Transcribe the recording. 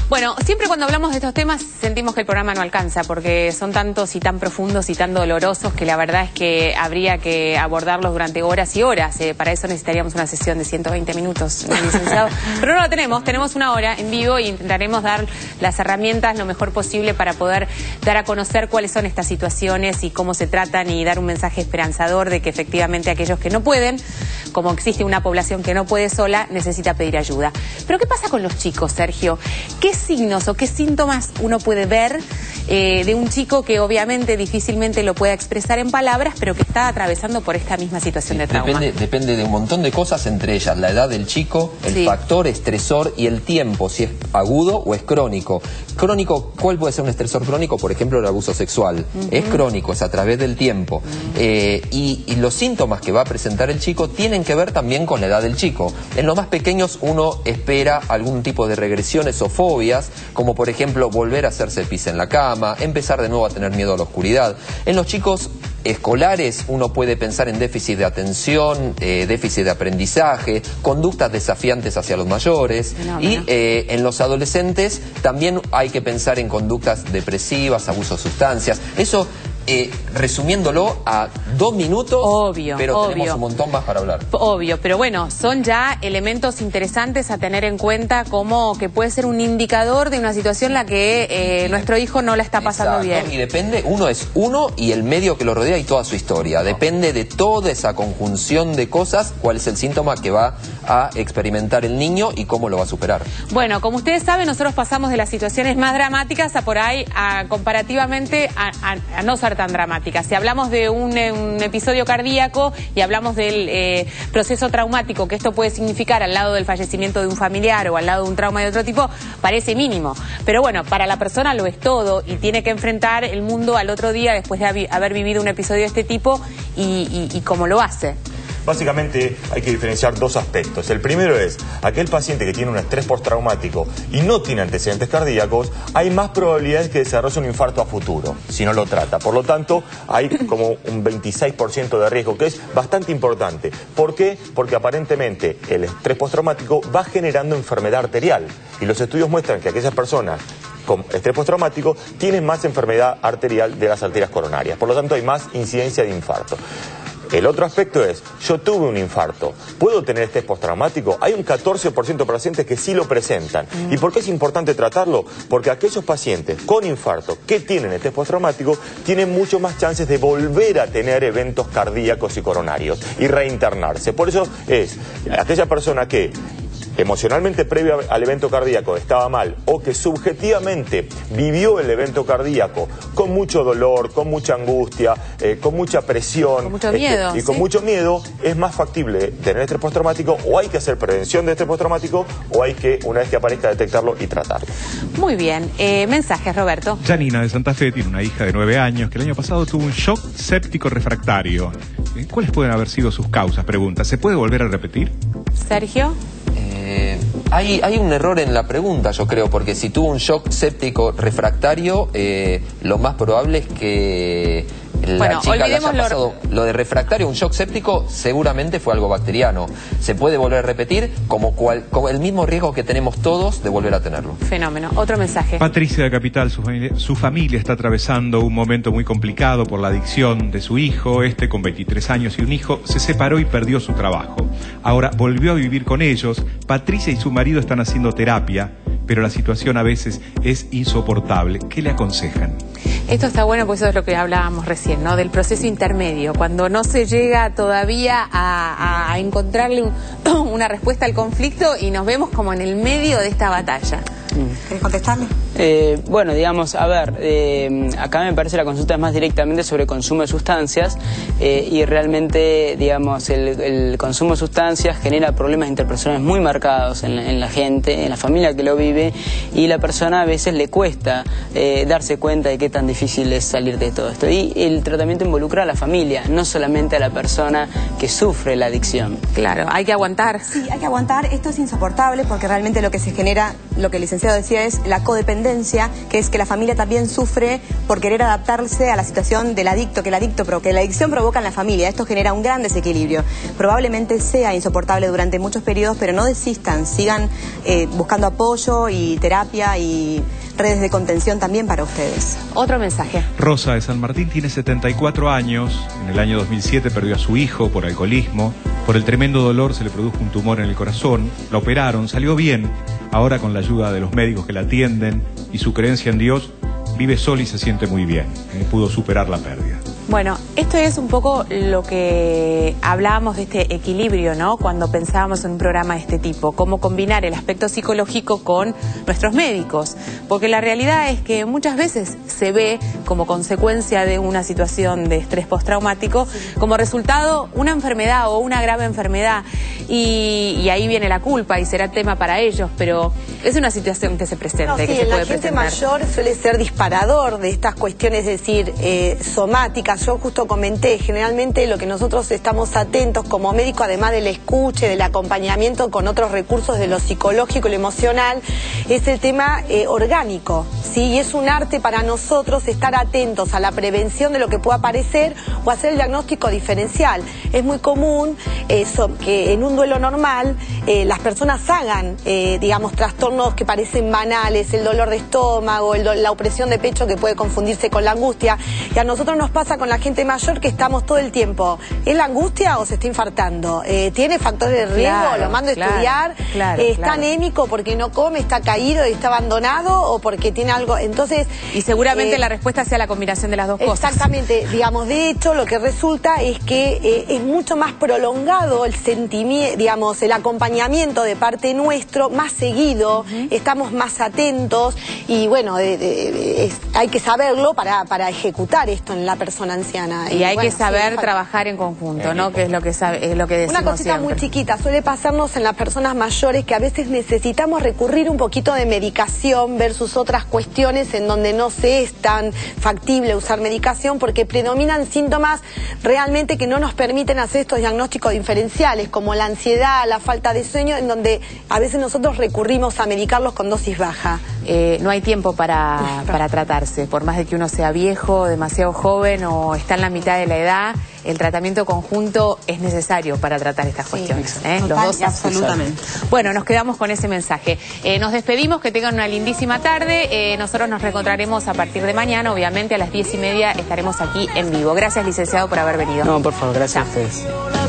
Bueno, siempre cuando hablamos de estos temas sentimos que el programa no alcanza porque son tantos y tan profundos y tan dolorosos que la verdad es que habría que abordarlos durante horas y horas. Para eso necesitaríamos una sesión de 120 minutos, licenciado. Pero no la tenemos una hora en vivo y intentaremos dar las herramientas lo mejor posible para poder dar a conocer cuáles son estas situaciones y cómo se tratan y dar un mensaje esperanzador de que efectivamente aquellos que no pueden, como existe una población que no puede sola, necesita pedir ayuda. Pero ¿qué pasa con los chicos, Sergio? ¿Qué signos o qué síntomas uno puede ver de un chico que obviamente difícilmente lo pueda expresar en palabras, pero que está atravesando por esta misma situación de trauma? Depende de un montón de cosas, entre ellas la edad del chico, el factor estresor y el tiempo, si es agudo o es crónico. Crónico, ¿cuál puede ser un estresor crónico? Por ejemplo, el abuso sexual. Es crónico, es a través del tiempo. Y los síntomas que va a presentar el chico tienen que ver también con la edad del chico. En los más pequeños uno espera algún tipo de regresiones o fobias, como por ejemplo volver a hacerse pis en la cama, empezar de nuevo a tener miedo a la oscuridad. En los chicos escolares uno puede pensar en déficit de atención, déficit de aprendizaje, conductas desafiantes hacia los mayores. Y en los adolescentes también hay que pensar en conductas depresivas, abuso de sustancias. Eso resumiéndolo a 2 minutos, pero tenemos un montón más para hablar. Obvio, pero bueno, son ya elementos interesantes a tener en cuenta, como que puede ser un indicador de una situación en la que nuestro hijo no la está pasando bien. Y depende, uno es uno y el medio que lo rodea y toda su historia. Depende de toda esa conjunción de cosas, cuál es el síntoma que va a experimentar el niño y cómo lo va a superar. Bueno, como ustedes saben, nosotros pasamos de las situaciones más dramáticas a por ahí, comparativamente a no ser tan dramáticas. Si hablamos de un episodio cardíaco y hablamos del proceso traumático que esto puede significar al lado del fallecimiento de un familiar o al lado de un trauma de otro tipo, parece mínimo. Pero bueno, para la persona lo es todo y tiene que enfrentar el mundo al otro día después de haber vivido un episodio de este tipo y cómo lo hace. Básicamente hay que diferenciar 2 aspectos. El primero es, aquel paciente que tiene un estrés postraumático y no tiene antecedentes cardíacos, hay más probabilidades que desarrolle un infarto a futuro, si no lo trata. Por lo tanto, hay como un 26% de riesgo, que es bastante importante. ¿Por qué? Porque aparentemente el estrés postraumático va generando enfermedad arterial. Y los estudios muestran que aquellas personas con estrés postraumático tienen más enfermedad arterial de las arterias coronarias. Por lo tanto, hay más incidencia de infarto. El otro aspecto es, yo tuve un infarto, ¿puedo tener estrés postraumático? Hay un 14% de pacientes que sí lo presentan. ¿Y por qué es importante tratarlo? Porque aquellos pacientes con infarto que tienen estrés postraumático tienen mucho más chances de volver a tener eventos cardíacos y coronarios y reinternarse. Por eso es aquella persona que emocionalmente previo al evento cardíaco estaba mal o que subjetivamente vivió el evento cardíaco con mucho dolor, con mucha angustia, con mucha presión, con mucho miedo, y con mucho miedo, es más factible tener estrés postraumático, o hay que hacer prevención de estrés postraumático o hay que, una vez que aparezca, detectarlo y tratarlo. Muy bien. Mensajes, Roberto. Janina de Santa Fe tiene una hija de 9 años que el año pasado tuvo un shock séptico refractario. ¿Cuáles pueden haber sido sus causas? Pregunta. ¿Se puede volver a repetir? Sergio. Hay un error en la pregunta, yo creo, porque si tuvo un shock séptico refractario, lo más probable es que la chica le haya pasado lo de refractario. Un shock séptico seguramente fue algo bacteriano. Se puede volver a repetir como el mismo riesgo que tenemos todos de volver a tenerlo. Fenómeno. Otro mensaje. Patricia de Capital, su familia está atravesando un momento muy complicado por la adicción de su hijo. Con 23 años y un hijo, se separó y perdió su trabajo. Ahora volvió a vivir con ellos. Patricia y su marido están haciendo terapia, pero la situación a veces es insoportable. ¿Qué le aconsejan? Esto está bueno porque eso es lo que hablábamos recién, ¿no? Del proceso intermedio, cuando no se llega todavía a encontrarle una respuesta al conflicto y nos vemos como en el medio de esta batalla. ¿Querés contestarle? Bueno, digamos, a ver, acá me parece la consulta es más directamente sobre consumo de sustancias y realmente, digamos, el consumo de sustancias genera problemas interpersonales muy marcados en la gente, en la familia que lo vive, y la persona a veces le cuesta darse cuenta de qué tan difícil es salir de todo esto. Y el tratamiento involucra a la familia, no solamente a la persona que sufre la adicción. Claro, hay que aguantar. Sí, hay que aguantar. Esto es insoportable porque realmente lo que se genera, lo que el licenciado decía, es la codependencia dependencia, que es que la familia también sufre por querer adaptarse a la situación del adicto, que la adicción provoca en la familia. Esto genera un gran desequilibrio. Probablemente sea insoportable durante muchos periodos, pero no desistan, sigan buscando apoyo y terapia y redes de contención también para ustedes. Otro mensaje. Rosa de San Martín tiene 74 años. En el año 2007 perdió a su hijo por alcoholismo. Por el tremendo dolor se le produjo un tumor en el corazón. La operaron, salió bien. Ahora, con la ayuda de los médicos que la atienden y su creencia en Dios, vive sola y se siente muy bien. Pudo superar la pérdida. Bueno, esto es un poco lo que hablábamos de este equilibrio, ¿no? Cuando pensábamos en un programa de este tipo, cómo combinar el aspecto psicológico con nuestros médicos, porque la realidad es que muchas veces se ve como consecuencia de una situación de estrés postraumático, como resultado una enfermedad o una grave enfermedad, y ahí viene la culpa y será tema para ellos, pero es una situación que se presenta, que se puede presentar. La gente mayor suele ser disparador de estas cuestiones, es decir, somáticas. Yo justo comenté, generalmente lo que nosotros estamos atentos como médico, además del escuche, del acompañamiento con otros recursos de lo psicológico y lo emocional, es el tema orgánico, ¿sí? Y es un arte para nosotros estar atentos a la prevención de lo que pueda aparecer o hacer el diagnóstico diferencial. Es muy común que en un duelo normal las personas hagan, digamos, trastornos que parecen banales, el dolor de estómago, la opresión de pecho que puede confundirse con la angustia, y a nosotros nos pasa con la gente mayor que estamos todo el tiempo, ¿es la angustia o se está infartando? ¿Tiene factores de riesgo? Claro, ¿Lo mando a estudiar? ¿Está anémico porque no come, está caído y está abandonado, o porque tiene algo? Entonces, y seguramente la respuesta sea la combinación de las dos cosas. Exactamente, digamos, de hecho lo que resulta es que es mucho más prolongado el sentimiento, digamos, el acompañamiento de parte nuestro, más seguido, estamos más atentos, y bueno, hay que saberlo para ejecutar esto en la persona anciana. Y hay que saber trabajar en conjunto, ¿no? Que es lo que decimos una cosita siempre. muy chiquita, suele pasarnos en las personas mayores que a veces necesitamos recurrir un poquito de medicación versus otras cuestiones en donde no se es tan factible usar medicación, porque predominan síntomas realmente que no nos permiten hacer estos diagnósticos diferenciales, como la ansiedad, la falta de sueño, en donde a veces nosotros recurrimos a medicarlos con dosis baja. No hay tiempo para tratarse, por más de que uno sea viejo, demasiado joven o está en la mitad de la edad, el tratamiento conjunto es necesario para tratar estas cuestiones. Total, los dos, absolutamente. Bueno, nos quedamos con ese mensaje. Nos despedimos, que tengan una lindísima tarde. Nosotros nos reencontraremos a partir de mañana, obviamente a las 10:30 estaremos aquí en vivo. Gracias, licenciado, por haber venido. No, por favor, gracias a ustedes.